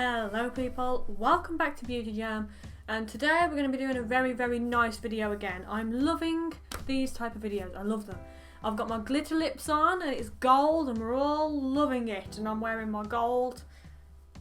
Hello people, welcome back to Beauty Jam, and today we're going to be doing a very nice video again. I'm loving these type of videos, I love them. I've got my glitter lips on and it's gold and we're all loving it, and I'm wearing my gold,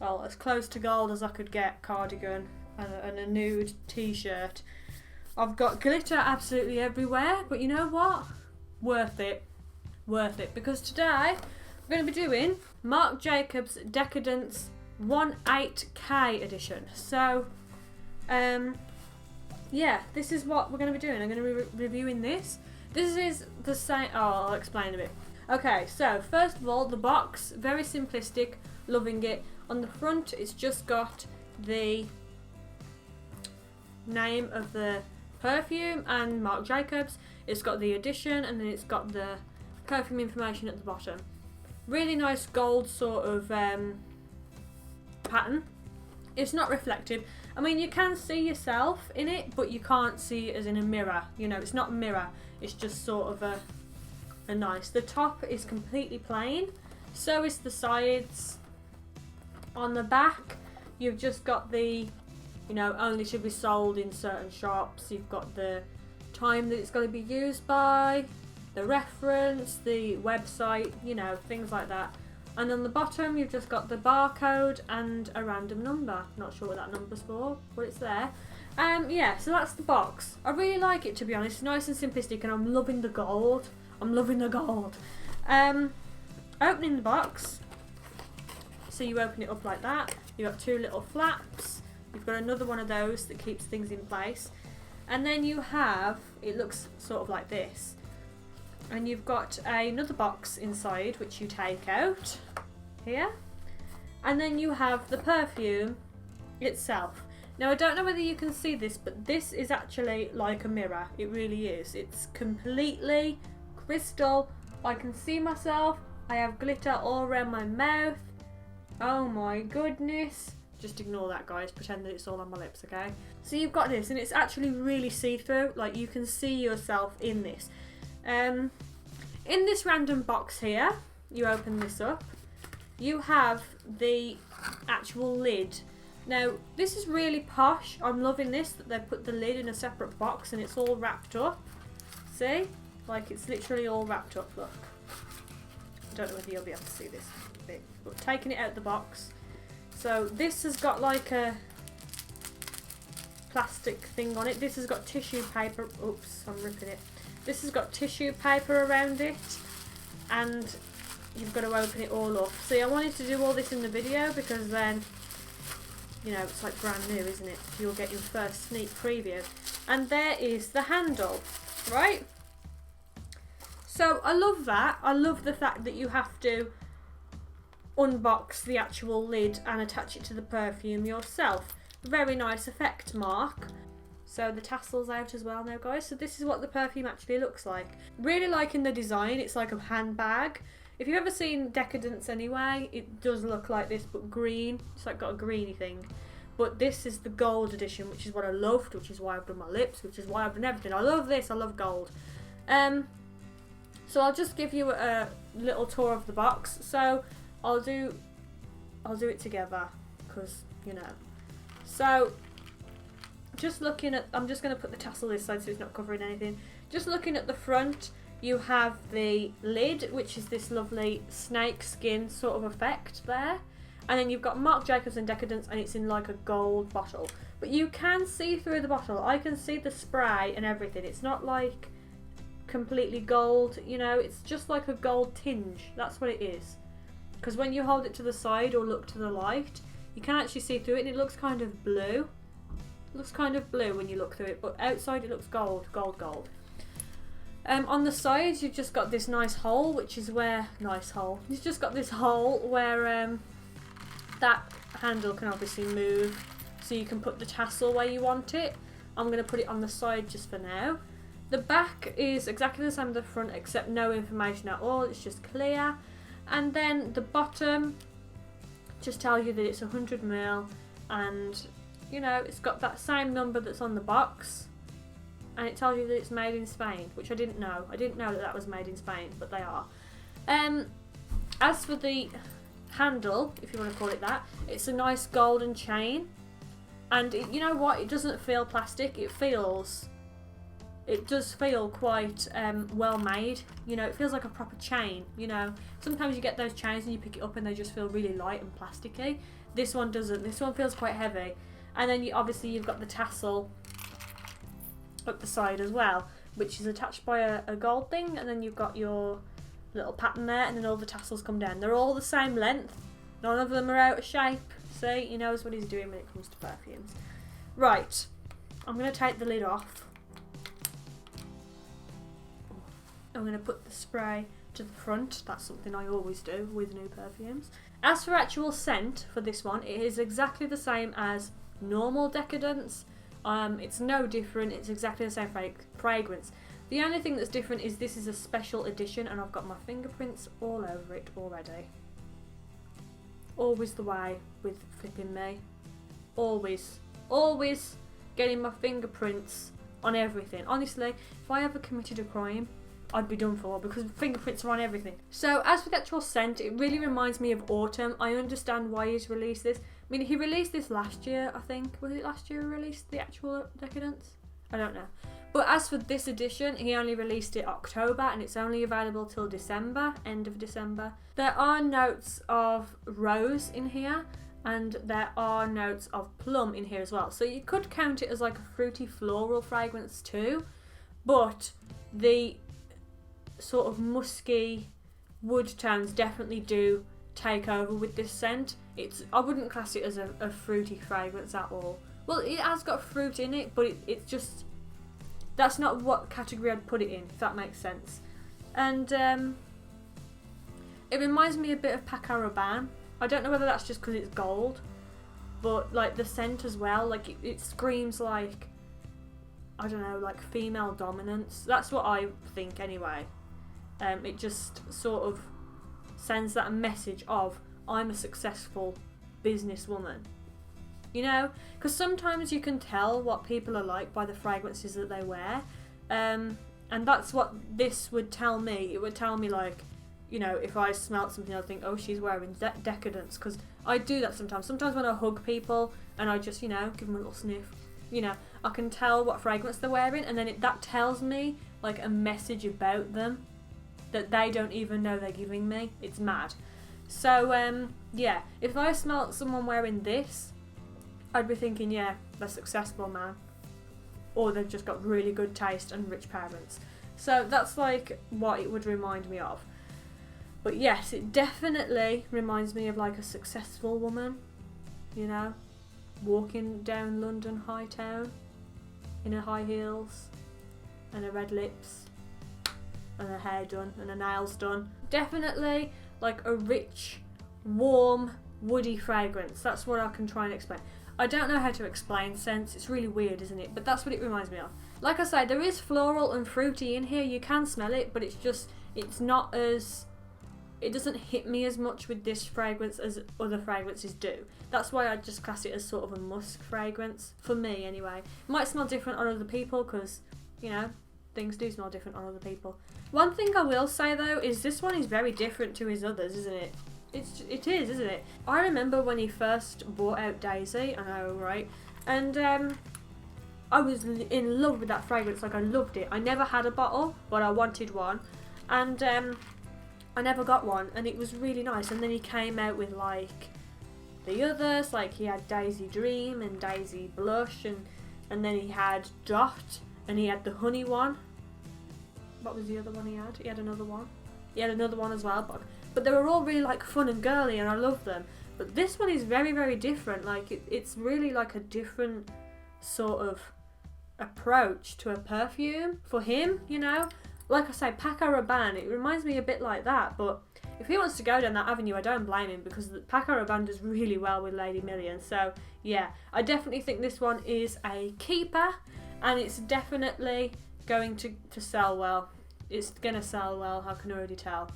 well as close to gold as I could get, cardigan and a nude t-shirt. I've got glitter absolutely everywhere, but you know what? Worth it, because today we're going to be doing Marc Jacobs Decadence 1/8K edition. So yeah, this is what we're going to be doing. I'm going to be reviewing this. This is the same. Oh, I'll explain a bit. Okay, so first of all, the box, very simplistic, loving it. On the front it's just got the name of the perfume and Marc Jacobs. It's got the edition and then it's got the perfume information at the bottom. Really nice gold sort of pattern. It's not reflective. I mean, you can see yourself in it, but you can't see it as in a mirror. You know, it's not a mirror. It's just sort of a nice. The top is completely plain. So is the sides. On the back, you've just got the, you know, only should be sold in certain shops. You've got the time that it's going to be used by, the reference, the website, you know, things like that. And on the bottom you've just got the barcode and a random number. Not sure what that number's for, but it's there. Yeah, so that's the box. I really like it, to be honest. Nice and simplistic, and I'm loving the gold. Opening the box. So you open it up like that. You've got two little flaps. You've got another one of those that keeps things in place. And then you have, it looks sort of like this. And you've got another box inside which you take out here, and then you have the perfume itself. Now I don't know whether you can see this, but this is actually like a mirror. It really is. It's completely crystal. I can see myself. I have glitter all around my mouth. Oh my goodness. Just ignore that, guys, pretend that it's all on my lips, okay? So you've got this and it's actually really see-through, like you can see yourself in this. In this random box here, you open this up, you have the actual lid. Now this is really posh. I'm loving this, that they put the lid in a separate box and it's all wrapped up. See? Like it's literally all wrapped up, look. I don't know whether you'll be able to see this bit, but taking it out of the box. So this has got like a plastic thing on it. This has got tissue paper. Oops, I'm ripping it. This has got tissue paper around it, and you've got to open it all up. See, I wanted to do all this in the video because then, you know, it's like brand new, isn't it? You'll get your first sneak preview. And there is the handle, right? So I love that. I love the fact that you have to unbox the actual lid and attach it to the perfume yourself. Very nice effect, Marc. So the tassel's out as well now, guys. So this is what the perfume actually looks like. Really liking the design. It's like a handbag. If you've ever seen Decadence anyway, it does look like this, but green. It's like got a greeny thing. But this is the gold edition, which is what I loved, which is why I've done my lips, which is why I've done everything. I love this. I love gold. So I'll just give you a little tour of the box. So I'll do it together because, you know. So just looking at, I'm just going to put the tassel this side so it's not covering anything. Just looking at the front, you have the lid, which is this lovely snake skin sort of effect there. And then you've got Marc Jacobs and Decadence, and it's in like a gold bottle. But you can see through the bottle. I can see the spray and everything. It's not like completely gold, you know, it's just like a gold tinge. That's what it is. Because when you hold it to the side or look to the light, you can actually see through it and it looks kind of blue. It looks kind of blue when you look through it, but outside it looks gold. On the sides you've just got this nice hole, which is where, you've just got this hole where that handle can obviously move, so you can put the tassel where you want it. I'm going to put it on the side just for now. The back is exactly the same as the front, except no information at all, it's just clear. And then the bottom just tells you that it's 100 ml, and you know, it's got that same number that's on the box, and it tells you that it's made in Spain, which I didn't know. I didn't know that that was made in Spain, but they are. As for the handle, if you want to call it that. It's a nice golden chain, and you know what? It doesn't feel plastic. It does feel quite well made. You know, it feels like a proper chain. You know, sometimes you get those chains and you pick it up and they just feel really light and plasticky. This one doesn't. This one feels quite heavy. And then obviously you've got the tassel up the side as well, which is attached by a gold thing, and then you've got your little pattern there, and then all the tassels come down. They're all the same length. None of them are out of shape. See, he knows what he's doing when it comes to perfumes. Right, I'm going to take the lid off. I'm going to put the spray to the front. That's something I always do with new perfumes. As for actual scent for this one, it is exactly the same as normal Decadence. It's no different. It's exactly the same fragrance. The only thing that's different is this is a special edition, and I've got my fingerprints all over it already. Always the way with flipping me. Always getting my fingerprints on everything. Honestly, if I ever committed a crime, I'd be done for, because fingerprints are on everything. So as for the actual scent, it really reminds me of autumn. I understand why he's released this. I mean, he released this last year, I think. Was it last year he released the actual Decadence? I don't know. But as for this edition, he only released it October, and it's only available till December, end of December. There are notes of rose in here, and there are notes of plum in here as well. So you could count it as like a fruity floral fragrance too, but the sort of musky wood tones definitely do take over with this scent. I wouldn't class it as a fruity fragrance at all. Well, it has got fruit in it, but it's just, that's not what category I'd put it in, if that makes sense. And it reminds me a bit of Paco Rabanne. I don't know whether that's just because it's gold, but like the scent as well, like it screams like, I don't know, like female dominance. That's what I think anyway. It just sort of sends that message of, I'm a successful businesswoman. You know, because sometimes you can tell what people are like by the fragrances that they wear, and that's what this would tell me. It would tell me, like, you know, if I smelt something, I'd think, oh, she's wearing Decadence, because I do that sometimes. Sometimes when I hug people and I just, you know, give them a little sniff, you know, I can tell what fragrance they're wearing, and then that tells me like a message about them that they don't even know they're giving me. It's mad. So yeah, if I smelt someone wearing this, I'd be thinking, yeah, they're successful, man. Or they've just got really good taste and rich parents. So that's like what it would remind me of. But yes, it definitely reminds me of like a successful woman, you know, walking down London High Town in her high heels and her red lips and her hair done and her nails done. Definitely like a rich, warm, woody fragrance. That's what I can try and explain. I don't know how to explain scents. It's really weird, isn't it? But that's what it reminds me of. Like I say, there is floral and fruity in here. You can smell it, but it's not as, it doesn't hit me as much with this fragrance as other fragrances do. That's why I just class it as sort of a musk fragrance, for me anyway. It might smell different on other people because, you know, things do smell different on other people. One thing I will say though is this one is very different to his others, isn't it? It is, isn't it? I remember when he first brought out Daisy, I know, right? And I was in love with that fragrance, like I loved it. I never had a bottle, but I wanted one. And I never got one, and it was really nice. And then he came out with like the others, like he had Daisy Dream and Daisy Blush, and then he had Dot, and he had the honey one. What was the other one he had? He had another one. He had another one as well, but they were all really like fun and girly, and I love them. But this one is very, very different. Like it's really like a different sort of approach to a perfume for him, you know. Like I say, Paco Rabanne, it reminds me a bit like that, but if he wants to go down that avenue, I don't blame him, because Paco Rabanne does really well with Lady Million. So yeah, I definitely think this one is a keeper, and it's definitely going to sell well. It's gonna sell well, I can already tell.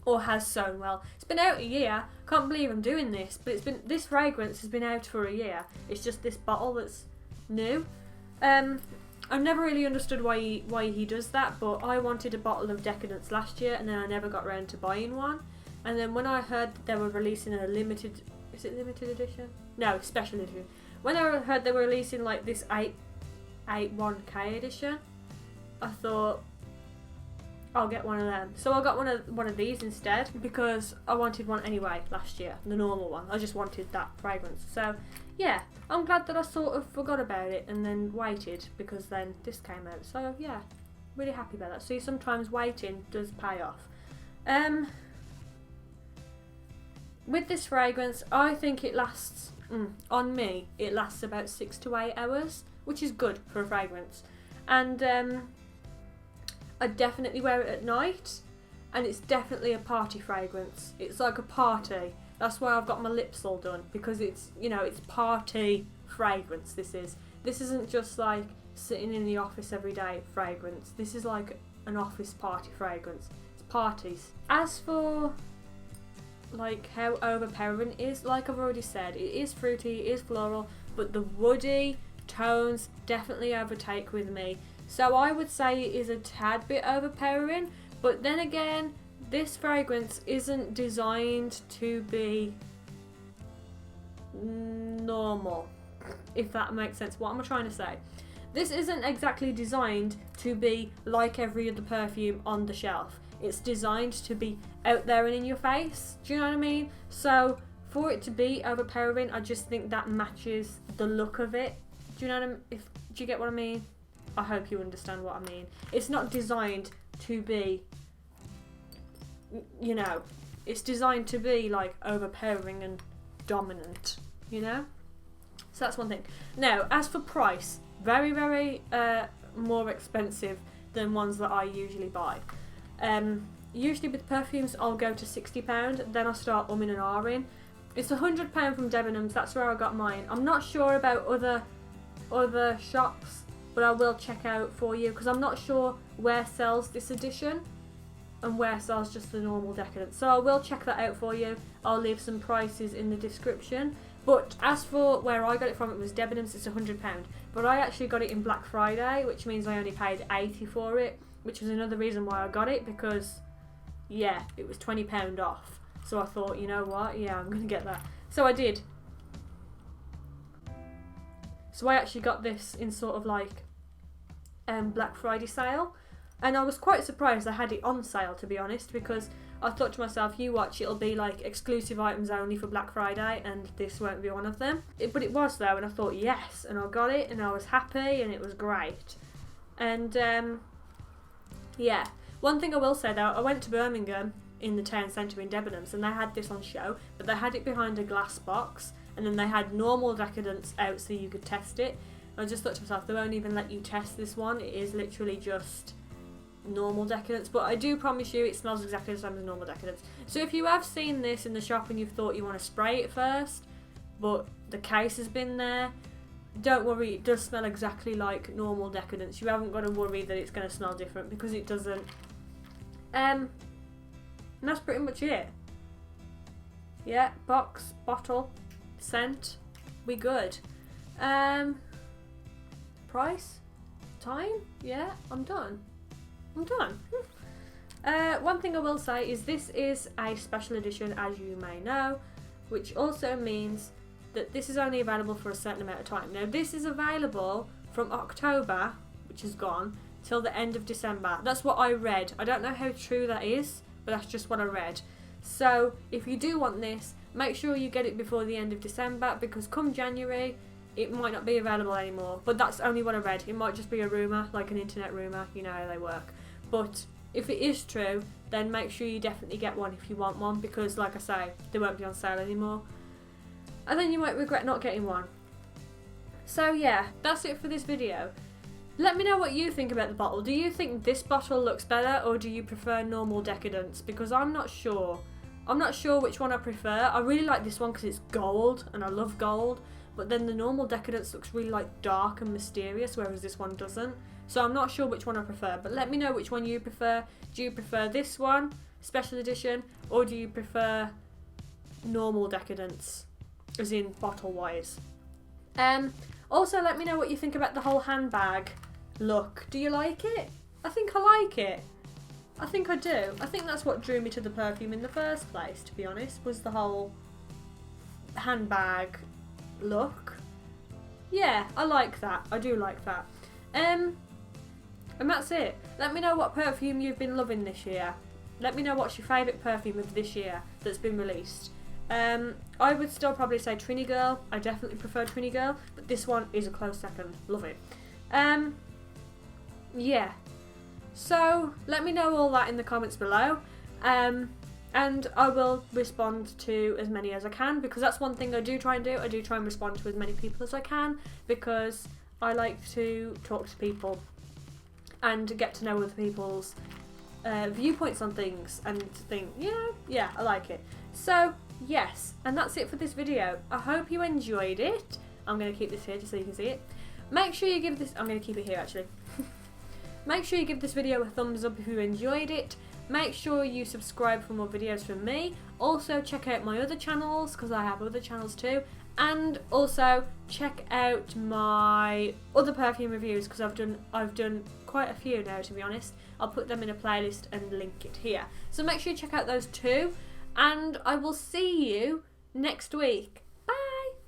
Or has sold well. It's been out a year. Can't believe I'm doing this, but this fragrance has been out for a year. It's just this bottle that's new. I've never really understood why he does that, but I wanted a bottle of Decadence last year, and then I never got around to buying one. And then when I heard that they were releasing a limited, is it limited edition? No, special edition. When I heard they were releasing like this 881K edition, I thought I'll get one of them. So I got one of these instead because I wanted one anyway last year, the normal one. I just wanted that fragrance. So yeah, I'm glad that I sort of forgot about it and then waited, because then this came out. So yeah, really happy about that. See, sometimes waiting does pay off. With this fragrance, I think it lasts, on me, it lasts about 6 to 8 hours, which is good for a fragrance. And I definitely wear it at night, and it's definitely a party fragrance. It's like a party. That's why I've got my lips all done, because it's, you know, it's party fragrance. This isn't just like sitting in the office every day fragrance. This is like an office party fragrance. It's parties. As for like how overpowering it is, like I've already said, it is fruity, it is floral, but the woody tones definitely overtake with me. So I would say it is a tad bit overpowering, but then again, this fragrance isn't designed to be normal, if that makes sense. What am I trying to say? This isn't exactly designed to be like every other perfume on the shelf. It's designed to be out there and in your face. Do you know what I mean? So for it to be overpowering, I just think that matches the look of it. Do you know what I mean? Do you get what I mean? I hope you understand what I mean. It's not designed to be, you know, it's designed to be like overpowering and dominant, you know? So that's one thing. Now, as for price, very, very more expensive than ones that I usually buy. Usually with perfumes I'll go to £60, then I start umming and ahhing. It's £100 from Debenhams, that's where I got mine. I'm not sure about other shops, but I will check out for you, because I'm not sure where sells this edition and where sells just the normal Decadence. So I will check that out for you. I'll leave some prices in the description. But as for where I got it from, it was Debenhams, it's £100. But I actually got it in Black Friday, which means I only paid £80 for it, which was another reason why I got it, because yeah, it was £20 off. So I thought, you know what, yeah, I'm going to get that. So I did. So I actually got this in sort of like Black Friday sale, and I was quite surprised I had it on sale, to be honest, because I thought to myself, you watch, it'll be like exclusive items only for Black Friday, and this won't be one of them. But it was though, and I thought yes, and I got it, and I was happy, and it was great. And yeah, one thing I will say though, I went to Birmingham in the town centre in Debenhams, and they had this on show, but they had it behind a glass box, and then they had normal Decadence out so you could test it. I just thought to myself, they won't even let you test this one. It is literally just normal Decadence, but I do promise you it smells exactly the same as normal Decadence. So if you have seen this in the shop and you've thought you want to spray it first, but the case has been there, don't worry, it does smell exactly like normal Decadence. You haven't got to worry that it's going to smell different, because it doesn't. And that's pretty much it. Yeah, box, bottle, scent, we good. Price, time, yeah, I'm done. One thing I will say is this is a special edition, as you may know, which also means that this is only available for a certain amount of time. Now this is available from October, which is gone, till the end of December. That's what I read. I don't know how true that is, but that's just what I read. So if you do want this, make sure you get it before the end of December, because come January it might not be available anymore. But that's only what I read. It might just be a rumour, like an internet rumour, you know how they work. But if it is true, then make sure you definitely get one if you want one, because like I say, they won't be on sale anymore. And then you might regret not getting one. So yeah, that's it for this video. Let me know what you think about the bottle. Do you think this bottle looks better, or do you prefer normal Decadence? Because I'm not sure. I'm not sure which one I prefer. I really like this one because it's gold, and I love gold. But then the normal Decadence looks really like dark and mysterious, whereas this one doesn't. So I'm not sure which one I prefer, but let me know which one you prefer. Do you prefer this one, special edition, or do you prefer normal Decadence, as in bottle wise? Also let me know what you think about the whole handbag look. Do you like it? I think I like it. I think I do. I think that's what drew me to the perfume in the first place, to be honest, was the whole handbag look. Yeah, I like that. I do like that. And that's it. Let me know what perfume you've been loving this year. Let me know what's your favourite perfume of this year that's been released. I would still probably say Trini Girl. I definitely prefer Trini Girl, but this one is a close second. Love it. Yeah. So let me know all that in the comments below. And I will respond to as many as I can, because that's one thing I do try and do. I do try and respond to as many people as I can, because I like to talk to people and get to know other people's viewpoints on things and think, yeah, I like it. So yes, and that's it for this video. I hope you enjoyed it. I'm going to keep this here just so you can see it. Make sure you give this, I'm going to keep it here actually. Make sure you give this video a thumbs up if you enjoyed it. Make sure you subscribe for more videos from me. Also check out my other channels, because I have other channels too. And also check out my other perfume reviews, because I've done quite a few now, to be honest. I'll put them in a playlist and link it here. So make sure you check out those too. And I will see you next week.